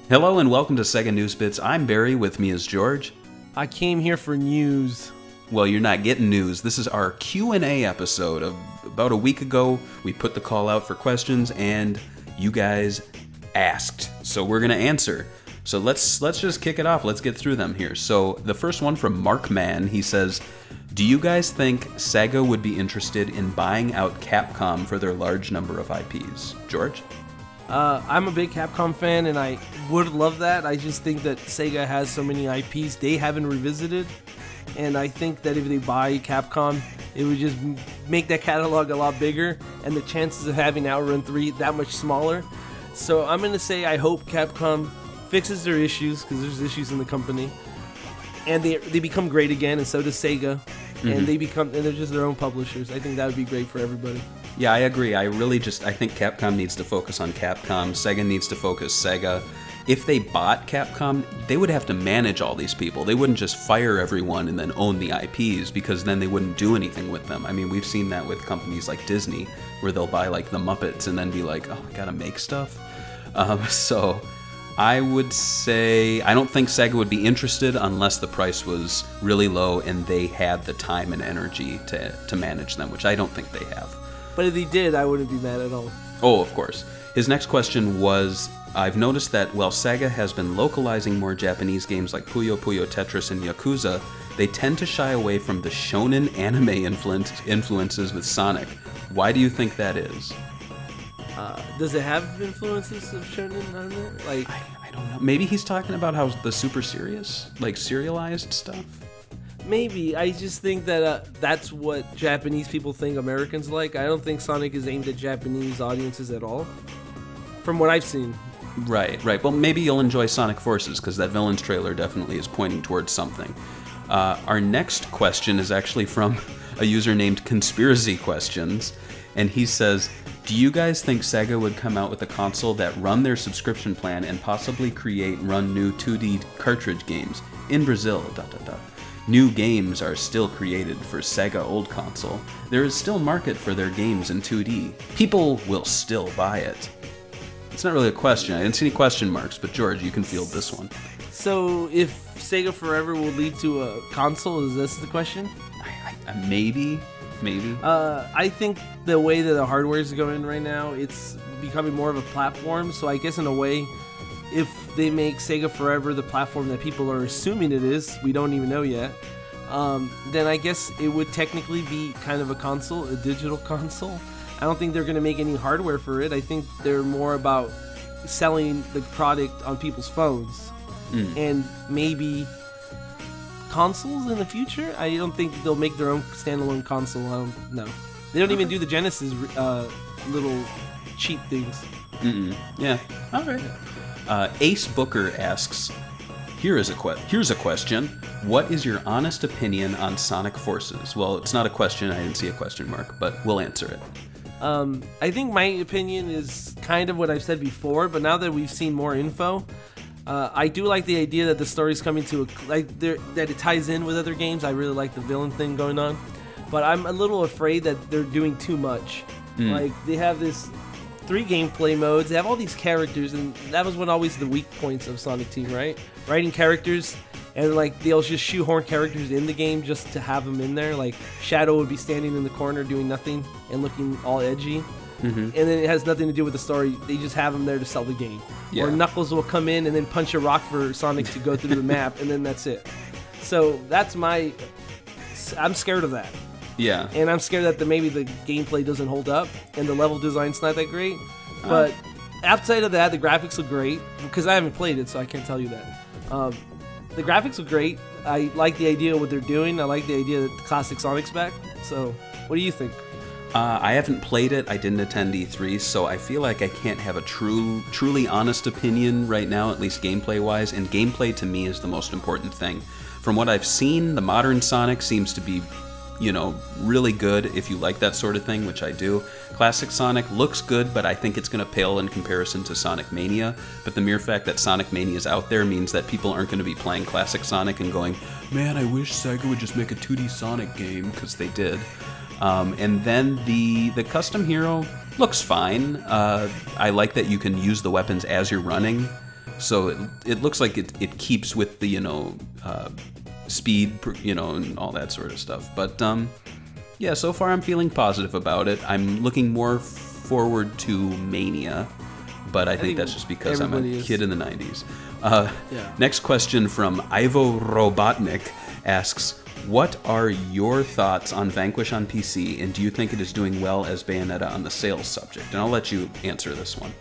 Hello and welcome to SEGA News Bits. I'm Barry, with me is George. I came here for news. Well, you're not getting news. This is our Q&A episode. About a week ago, we put the call out for questions and you guys asked. So we're going to answer. So let's just kick it off. Let's get through them here. So the first one from Mark Mann, he says, do you guys think SEGA would be interested in buying out Capcom for their large number of IPs? George? I'm a big Capcom fan, and I would love that. I just think that SEGA has so many IPs they haven't revisited, and I think that if they buy Capcom, it would just make that catalog a lot bigger, and the chances of having Outrun 3 that much smaller. So I'm going to say I hope Capcom fixes their issues, because there's issues in the company, and they become great again, and so does SEGA, and they're just their own publishers. I think that would be great for everybody. Yeah, I agree. I think Capcom needs to focus on Capcom. SEGA needs to focus SEGA. If they bought Capcom, they would have to manage all these people. They wouldn't just fire everyone and then own the IPs, because then they wouldn't do anything with them. I mean, we've seen that with companies like Disney, where they'll buy like the Muppets and then be like, oh, I gotta make stuff. So I would say I don't think SEGA would be interested unless the price was really low and they had the time and energy to manage them, which I don't think they have. But if they did, I wouldn't be mad at all. Oh, of course. His next question was, I've noticed that while SEGA has been localizing more Japanese games like Puyo Puyo Tetris and Yakuza, they tend to shy away from the shonen anime influences with Sonic. Why do you think that is? Does it have influences of shonen on it? Like, I don't know. Maybe he's talking about how the super serious, like serialized stuff? Maybe. I just think that that's what Japanese people think Americans like. I don't think Sonic is aimed at Japanese audiences at all, from what I've seen. Right. Well, maybe you'll enjoy Sonic Forces, because that villains trailer definitely is pointing towards something. Our next question is actually from a user named Conspiracy Questions, and he says, do you guys think SEGA would come out with a console that run their subscription plan and possibly run new 2D cartridge games in Brazil, ... New games are still created for SEGA old console. There is still market for their games in 2D. People will still buy it. It's not really a question. I didn't see any question marks, but George, you can field this one. So if SEGA Forever will lead to a console, is this the question? Maybe. I think the way that the hardware is going right now, it's becoming more of a platform. So I guess in a way, if they make SEGA Forever the platform that people are assuming it is, we don't even know yet, then I guess it would technically be kind of a console, a digital console. I don't think they're going to make any hardware for it. I think they're more about selling the product on people's phones. And maybe consoles in the future? I don't think they'll make their own standalone console. I don't know. They don't even do the Genesis little cheap things. Yeah. All right. Ace Booker asks, here's a question. What is your honest opinion on Sonic Forces? Well, it's not a question. I didn't see a question mark, but we'll answer it. I think my opinion is kind of what I've said before, but now that we've seen more info, I do like the idea that the story's coming to that it ties in with other games. I really like the villain thing going on, but I'm a little afraid that they're doing too much. Like, they have this 3 gameplay modes, they have all these characters, and that was always the weak points of Sonic Team, right? Writing characters, and like they'll just shoehorn characters in the game just to have them in there. Like Shadow would be standing in the corner doing nothing and looking all edgy, and then it has nothing to do with the story. They just have him there to sell the game. Yeah. Or Knuckles will come in and then punch a rock for Sonic to go through the map, and then that's it. So that's I'm scared of that. Yeah. And I'm scared that maybe the gameplay doesn't hold up and the level design's not that great. But outside of that, the graphics look great, because I haven't played it, so I can't tell you that. The graphics look great. I like the idea of what they're doing. I like the idea that the classic Sonic's back. So what do you think? I haven't played it. I didn't attend E3, so I feel like I can't have a truly honest opinion right now, at least gameplay-wise. And gameplay to me is the most important thing. From what I've seen, the modern Sonic seems to be, really good if you like that sort of thing, which I do. Classic Sonic looks good, but I think it's going to pale in comparison to Sonic Mania. But the mere fact that Sonic Mania is out there means that people aren't going to be playing Classic Sonic and going, man, I wish SEGA would just make a 2D Sonic game, because they did. And then the custom hero looks fine. I like that you can use the weapons as you're running. So it looks like it keeps with the, speed, and all that sort of stuff. But yeah, so far I'm feeling positive about it. I'm looking more forward to Mania, but I think that's just because I'm a kid in the 90s. Next question from Ivo Robotnik asks, what are your thoughts on Vanquish on PC, and do you think it is doing well as Bayonetta on the sales subject? And I'll let you answer this one.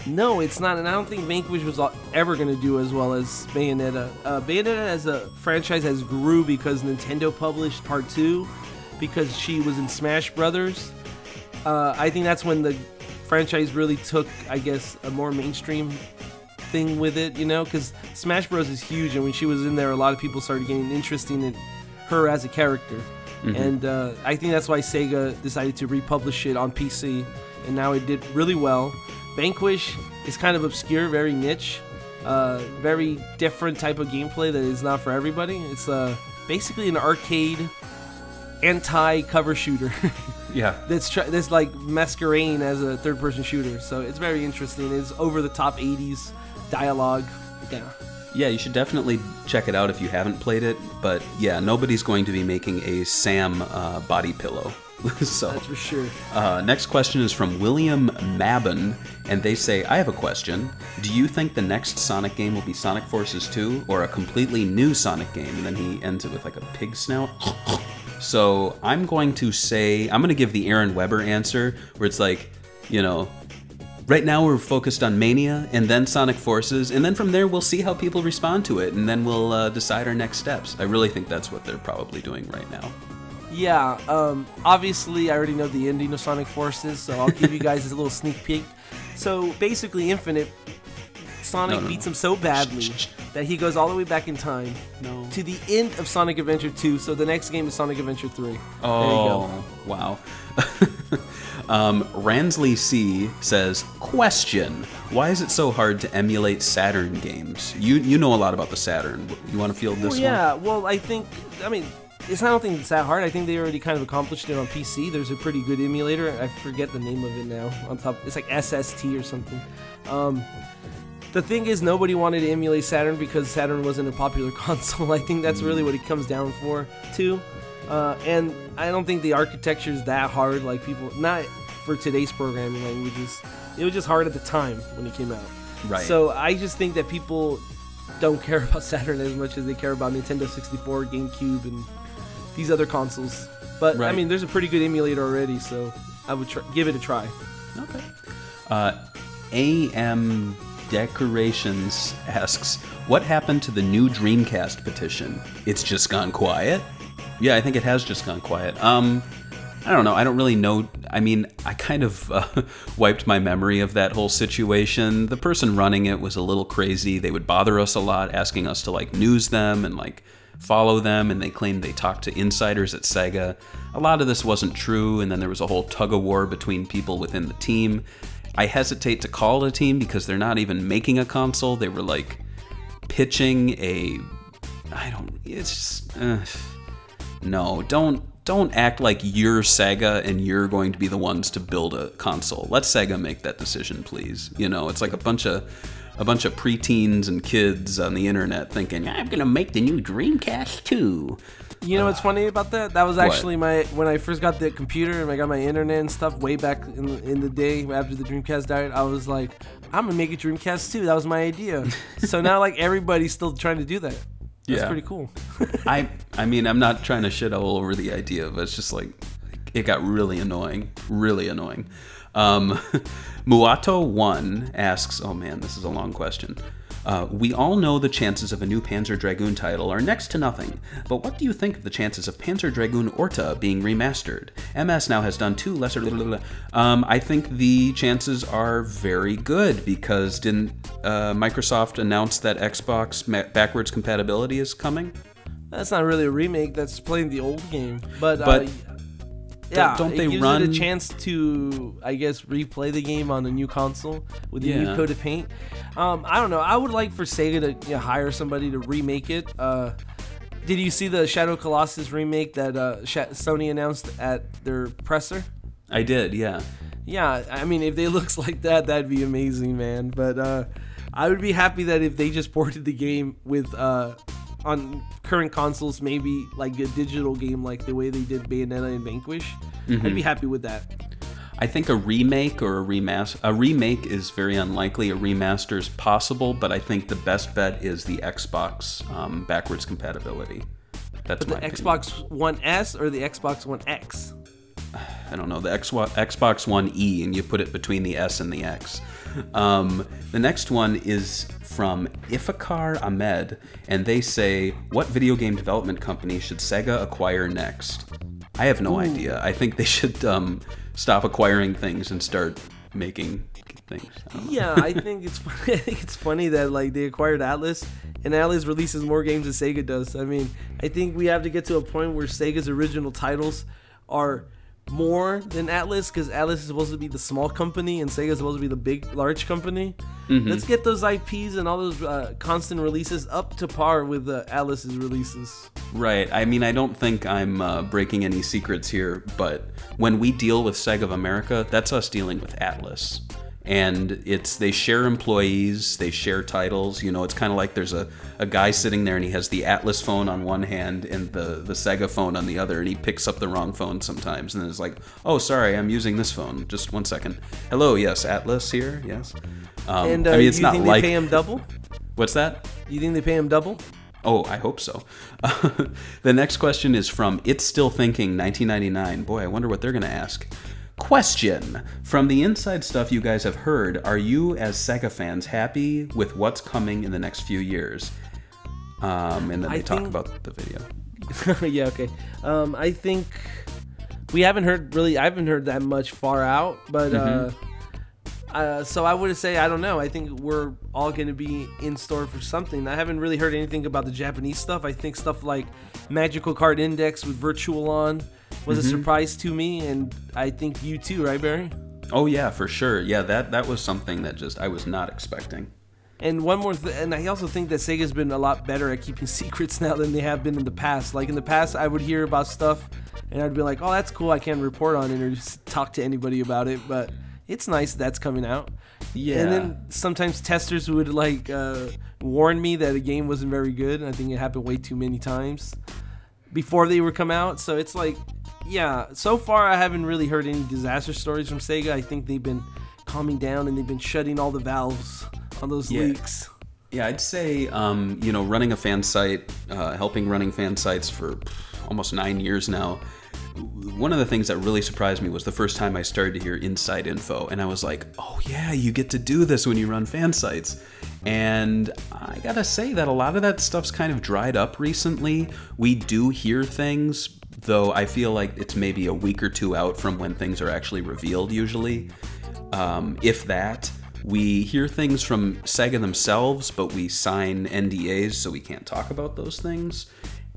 No, it's not, and I don't think Vanquish was ever going to do as well as Bayonetta. Bayonetta as a franchise has grew because Nintendo published Part 2, because she was in Smash Brothers. I think that's when the franchise really took, I guess, a more mainstream thing with it, because Smash Bros. Is huge, and when she was in there, a lot of people started getting interested in her as a character. And I think that's why Sega decided to republish it on PC, and now it did really well. Vanquish is kind of obscure, very niche, very different type of gameplay that is not for everybody. It's basically an arcade anti-cover shooter. Yeah. That's like masquerading as a third-person shooter. So it's very interesting. It's over-the-top 80s dialogue. Yeah. Yeah, you should definitely check it out if you haven't played it. But yeah, nobody's going to be making a Sam body pillow. So, that's for sure. Next question is from William Mabin, and they say, I have a question. Do you think the next Sonic game will be Sonic Forces 2 or a completely new Sonic game? And then he ends it with like a pig snout. So I'm going to give the Aaron Weber answer, where it's like, right now we're focused on Mania and then Sonic Forces, and then from there we'll see how people respond to it, and then we'll decide our next steps. I really think that's what they're probably doing right now. Yeah, obviously I already know the ending of Sonic Forces, so I'll give you guys a little sneak peek. So basically Infinite, Sonic beats him so badly that he goes all the way back in time to the end of Sonic Adventure 2, so the next game is Sonic Adventure 3. Oh, there you go. Wow. Ransley C says, question, why is it so hard to emulate Saturn games? You know a lot about the Saturn. You want to field this one? Yeah, well, I don't think it's that hard. I think they already kind of accomplished it on PC. There's a pretty good emulator. I forget the name of it now. On top, it's like SST or something. The thing is, nobody wanted to emulate Saturn because Saturn wasn't a popular console. I think that's really what it comes down to. And I don't think the architecture is that hard. Like not for today's programming languages. It was just hard at the time when it came out. Right. So I just think that people don't care about Saturn as much as they care about Nintendo 64, GameCube, and these other consoles. But right. I mean, there's a pretty good emulator already, so I would give it a try. Okay. AM Decorations asks, what happened to the new Dreamcast petition? It's just gone quiet? Yeah, I think it has just gone quiet. I don't know. I don't really know. I mean, I kind of wiped my memory of that whole situation. The person running it was a little crazy. They would bother us a lot, asking us to news them and follow them, and they claimed they talked to insiders at SEGA. A lot of this wasn't true, and then there was a whole tug-of-war between people within the team. I hesitate to call it a team because they're not even making a console. They were pitching a... it's just... No, don't act like you're SEGA and you're going to be the ones to build a console. Let SEGA make that decision, please. It's like a bunch of preteens and kids on the internet thinking, I'm gonna make the new Dreamcast too. You know what's funny about that? That was actually when I first got the computer and I got my internet and stuff way back in the day after the Dreamcast died. I was like, I'm gonna make a Dreamcast too. That was my idea. So now everybody's still trying to do that. That's pretty cool. I mean, I'm not trying to shit all over the idea, but it's just it got really annoying. Really annoying. Muato1 asks, oh man, this is a long question. We all know the chances of a new Panzer Dragoon title are next to nothing, but what do you think of the chances of Panzer Dragoon Orta being remastered? MS now has done 2 lesser... I think the chances are very good, because didn't Microsoft announce that Xbox backwards compatibility is coming? That's not really a remake, that's playing the old game. But yeah, don't they it gives run it a chance to, I guess, replay the game on a new console with a new coat of paint. I don't know. I would like for Sega to hire somebody to remake it. Did you see the Shadow Colossus remake that Sony announced at their presser? I did, yeah. Yeah, I mean, if it looks like that, that'd be amazing, man. But I would be happy that if they just ported the game with on current consoles, maybe like a digital game like the way they did Bayonetta and Vanquish. I'd be happy with that. I think a remake or a remake is very unlikely. A remaster is possible, but I think the best bet is the Xbox backwards compatibility. That's the Xbox One S or the Xbox One X? I don't know, the Xbox One E, and you put it between the S and the X. The next one is from Ifakar Ahmed, and they say, what video game development company should SEGA acquire next? I have no idea. I think they should stop acquiring things and start making things. Yeah, I think it's funny. I think it's funny that like they acquired Atlas, and Atlas releases more games than Sega does. I mean, I think we have to get to a point where Sega's original titles are more than Atlas, because Atlas is supposed to be the small company and Sega is supposed to be the big, large company. Let's get those IPs and all those constant releases up to par with Atlas's releases. Right. I mean, I don't think I'm breaking any secrets here, but when we deal with Sega of America, that's us dealing with Atlas. And they share employees, they share titles. You know, it's kind of like there's a guy sitting there and he has the Atlas phone on one hand and the Sega phone on the other, and he picks up the wrong phone sometimes. And it's like, oh, sorry, I'm using this phone. Just 1 second. Hello, yes, Atlas here, yes. And I mean, it's you not think like... they pay him double? What's that? You think they pay him double? Oh, I hope so. The next question is from It's Still Thinking 1999. Boy, I wonder what they're going to ask. Question. From the inside stuff you guys have heard, are you, as SEGA fans, happy with what's coming in the next few years? And then they talk about the video. Yeah, okay. I think we haven't heard I haven't heard that much far out, but so I would say, I don't know. I think we're all going to be in store for something. I haven't really heard anything about the Japanese stuff. I think stuff like Magical Card Index with Virtual On was a surprise to me, and I think you too, right, Barry? Oh yeah, for sure. Yeah, that was something that just I was not expecting. And one more and I also think that Sega's been a lot better at keeping secrets now than they have been in the past. Like in the past, I would hear about stuff and I'd be like, oh, that's cool, I can't report on it or just talk to anybody about it, but it's nice that's coming out. Yeah. And then sometimes testers would like warn me that a game wasn't very good, and I think it happened way too many times before they would come out. So it's like, yeah, so far I haven't really heard any disaster stories from Sega. I think they've been calming down and they've been shutting all the valves on those leaks. Yeah, I'd say, running a fan site, helping running fan sites for almost 9 years now, one of the things that really surprised me was the first time I started to hear inside info, and I was like, oh yeah, you get to do this when you run fan sites. And I gotta say that a lot of that stuff's kind of dried up recently. We do hear things, though I feel like it's maybe a week or two out from when things are actually revealed usually. If that. We hear things from SEGA themselves, but we sign NDAs so we can't talk about those things.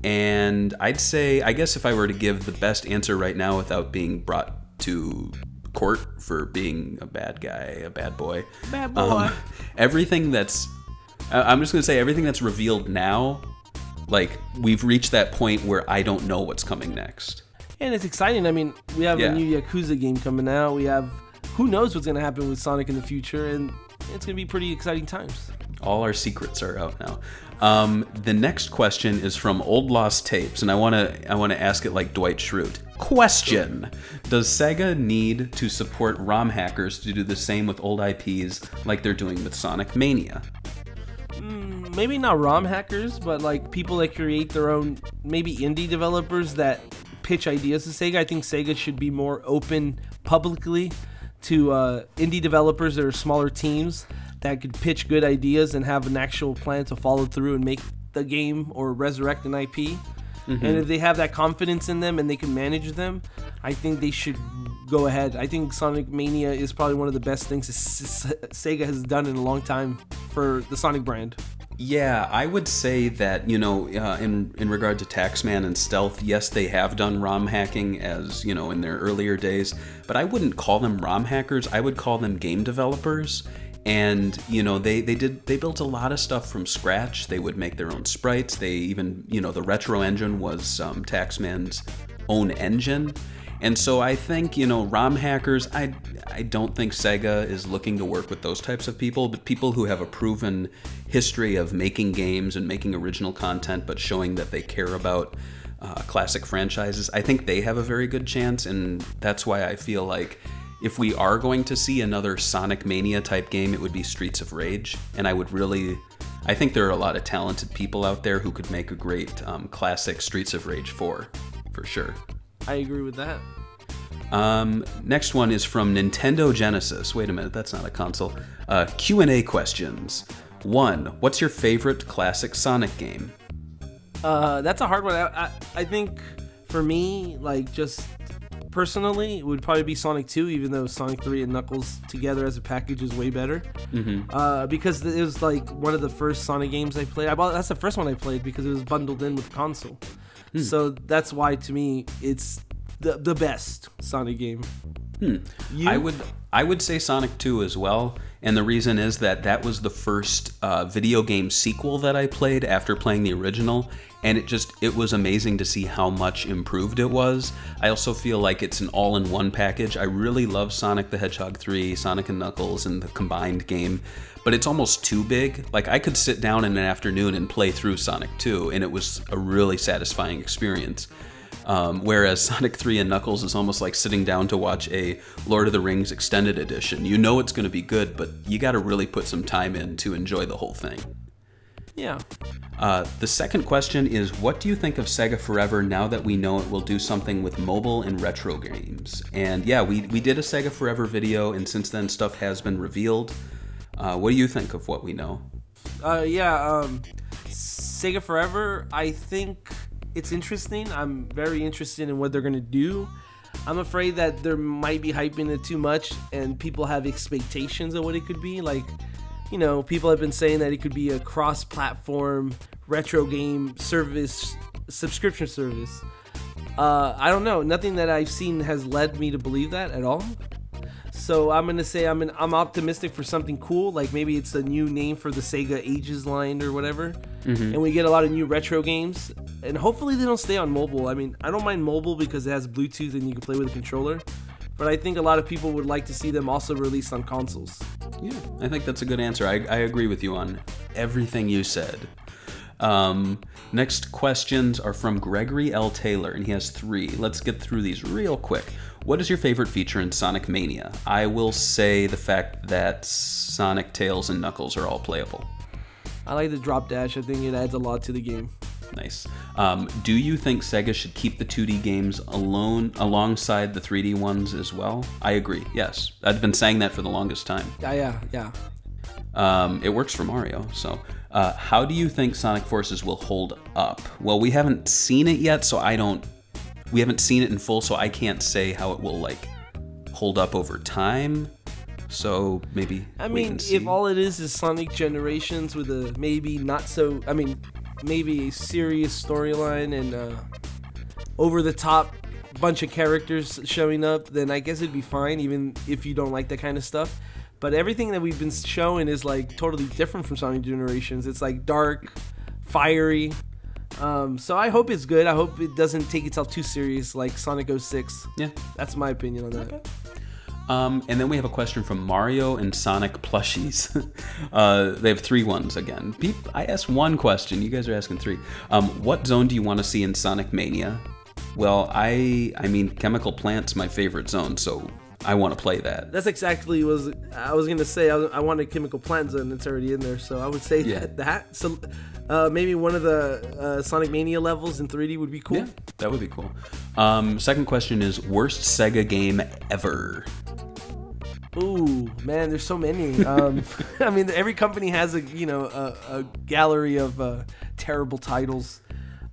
And I'd say, I guess if I were to give the best answer right now without being brought to court for being a bad guy, a bad boy. Bad boy. Everything that's, I'm just going to say everything that's revealed now, like we've reached that point where I don't know what's coming next. And it's exciting. I mean, we have a new Yakuza game coming out. We have, who knows what's going to happen with Sonic in the future, and it's going to be pretty exciting times. All our secrets are out now. The next question is from Old Lost Tapes, and I want to ask it like Dwight Schrute. Question: does Sega need to support ROM hackers to do the same with old IPs like they're doing with Sonic Mania? Maybe not ROM hackers, but like people that create their own, maybe indie developers that pitch ideas to Sega. I think Sega should be more open publicly to indie developers that are smaller teams that could pitch good ideas and have an actual plan to follow through and make the game or resurrect an IP. And if they have that confidence in them and they can manage them, I think they should go ahead. I think Sonic Mania is probably one of the best things Sega has done in a long time for the Sonic brand. Yeah, I would say that, in regard to Taxman and Stealth, yes, they have done ROM hacking as, in their earlier days, but I wouldn't call them ROM hackers. I would call them game developers. And, they built a lot of stuff from scratch. They would make their own sprites. They even, the Retro engine was Taxman's own engine. And so I think, you know, ROM hackers, I don't think SEGA is looking to work with those types of people, but people who have a proven history of making games and making original content, but showing that they care about classic franchises, I think they have a very good chance, and that's why I feel like if we are going to see another Sonic Mania type game, it would be Streets of Rage, and I think there are a lot of talented people out there who could make a great classic Streets of Rage 4, for sure. I agree with that. Next one is from Nintendo Genesis. Wait a minute, that's not a console. Q&A questions. 1. What's your favorite classic Sonic game? That's a hard one. I think for me, like, just personally, it would probably be Sonic 2, even though Sonic 3 and Knuckles together as a package is way better. Because it was like one of the first Sonic games I played. That's the first one I played because it was bundled in with the console. So that's why, to me, it's the best Sonic game. I would say Sonic 2 as well, and the reason is that was the first video game sequel that I played after playing the original, and it was amazing to see how much improved it was. I also feel like it's an all-in-one package. I really love Sonic the Hedgehog 3, Sonic and Knuckles, and the combined game, but it's almost too big. Like, I could sit down in an afternoon and play through Sonic 2, and it was a really satisfying experience. Whereas Sonic 3 and Knuckles is almost like sitting down to watch a Lord of the Rings extended edition. You know it's going to be good, but you got to really put some time in to enjoy the whole thing. Yeah. The second question is, what do you think of SEGA Forever now that we know it will do something with mobile and retro games? And yeah, we did a SEGA Forever video, and since then stuff has been revealed. What do you think of what we know? SEGA Forever, I think it's interesting. I'm very interested in what they're going to do. I'm afraid that there might be hyping it too much and people have expectations of what it could be. Like, you know, people have been saying that it could be a cross-platform retro game service, subscription service. I don't know. Nothing that I've seen has led me to believe that at all. So I'm going to say I'm optimistic for something cool. Like maybe it's a new name for the Sega Ages line or whatever. And we get a lot of new retro games. And hopefully they don't stay on mobile. I mean, I don't mind mobile because it has Bluetooth and you can play with a controller. But I think a lot of people would like to see them also released on consoles. Yeah, I think that's a good answer. I agree with you on everything you said. Next questions are from Gregory L. Taylor, and he has 3. Let's get through these real quick. What is your favorite feature in Sonic Mania? I will say the fact that Sonic, Tails, and Knuckles are all playable. I like the drop dash. I think it adds a lot to the game. Nice. Do you think Sega should keep the 2D games alone alongside the 3D ones as well? I agree, yes. I've been saying that for the longest time. Yeah. It works for Mario, so... how do you think Sonic Forces will hold up? Well, we haven't seen it yet, so we haven't seen it in full, so I can't say how it will, like, hold up over time. So maybe wait and see. If all it is Sonic Generations with a maybe a serious storyline and over the top bunch of characters showing up, then I guess it'd be fine, even if you don't like that kind of stuff. But everything that we've been showing is like totally different from Sonic Generations. It's like dark, fiery. So I hope it's good. I hope it doesn't take itself too serious like Sonic 06. Yeah, that's my opinion on that. Okay. And then we have a question from Mario and Sonic plushies. They have 3 ones again. I asked 1 question. You guys are asking 3. What zone do you want to see in Sonic Mania? Well, I mean, Chemical Plant's my favorite zone, so I want to play that. That's exactly what I was going to say. I want a Chemical Plant zone that's already in there, so I would say that. So maybe one of the Sonic Mania levels in 3D would be cool. Yeah, that would be cool. Second question is, worst Sega game ever? Ooh, man, there's so many. I mean, every company has a gallery of terrible titles.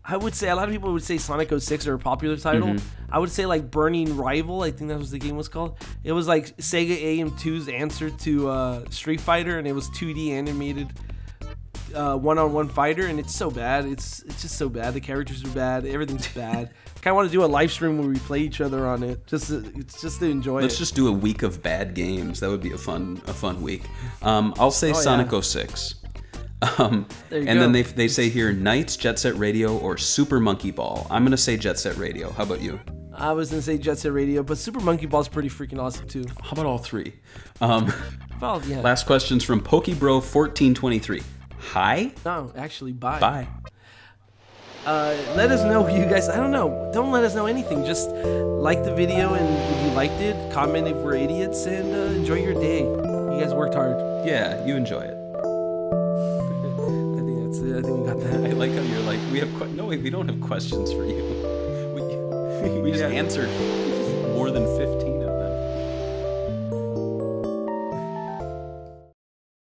I would say a lot of people would say Sonic 06 are a popular title. I would say like Burning Rival, I think that was the game was called. It was like Sega AM2's answer to Street Fighter, and it was 2D animated one-on-one fighter, and it's so bad. It's just so bad. The characters are bad. Everything's bad. I kind of want to do a live stream where we play each other on it. It's just to enjoy it. Let's just do a week of bad games. That would be a fun week. I'll say Sonic 06. And then they say here, Knights, Jet Set Radio, or Super Monkey Ball. I'm going to say Jet Set Radio. How about you? I was gonna say Jet Set Radio, but Super Monkey Ball is pretty freaking awesome too. How about all three? Well, yeah. Last question's from PokeBro1423. Hi? No, actually, bye. Bye. Let us know who you guys. I don't know. Don't let us know anything. Just like the video, and if you liked it, comment if we're idiots, and enjoy your day. You guys worked hard. Yeah, you enjoy it. I think that's it. I think we got that. I like how you're like, we don't have questions for you. We just answered more than 15.